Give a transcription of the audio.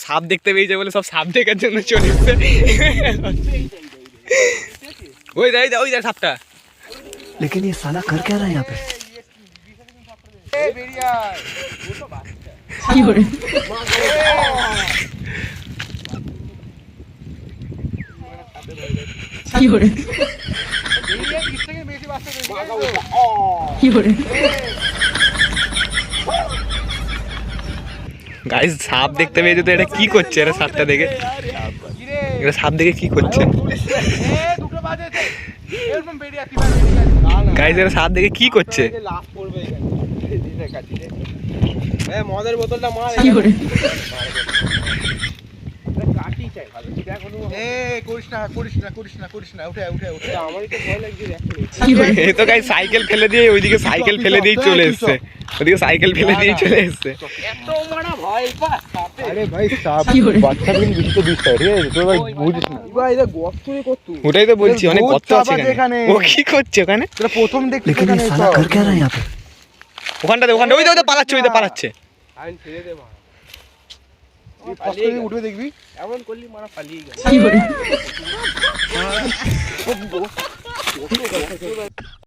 সাপ দেখতে পেয়েছে বলে সব সাপ দেখার জন্য চলে এসছে। ওই দেখ ওই দেখ সাপটা। लेकिन ये साला कर क्या रहा है यहाँ पे? গাইস সাপ দেখতে পেয়েছে তো এটা কি করছে? এটা সাপটা দেখে, এটা সাপ দেখে কি করছে? গাইস এটা সাপ দেখে কি করছে? মদের বোতলটা মার। এ তো গাইস সাইকেল ফেলে দিয়ে ওইদিকে সাইকেল ফেলে দিয়ে চলে এসছে, ওইদিকে সাইকেল ফেলে দিয়ে চলে এসছে। আরে ভাই সাপ বাচ্চা দিন বেশি তো দিচ্ছে, ঠিক আছে? তো ভাই বুঝিস না ভাই, এটা গর্তই কত। ওটাই তো বলছি, অনেক গর্ত আছে এখানে। ও কি করছে ওখানে? তোরা প্রথম দেখলি लेकिन ये साला कर क्या रहा है यहाँ पे? ওখানটাতে ওই তো পালাচ্ছে, ওই তো পালাচ্ছে। আইন ছেড়ে দে মা, পালিয়ে উঠে দেখবি এমন করলি মারা পালিয়ে গেল।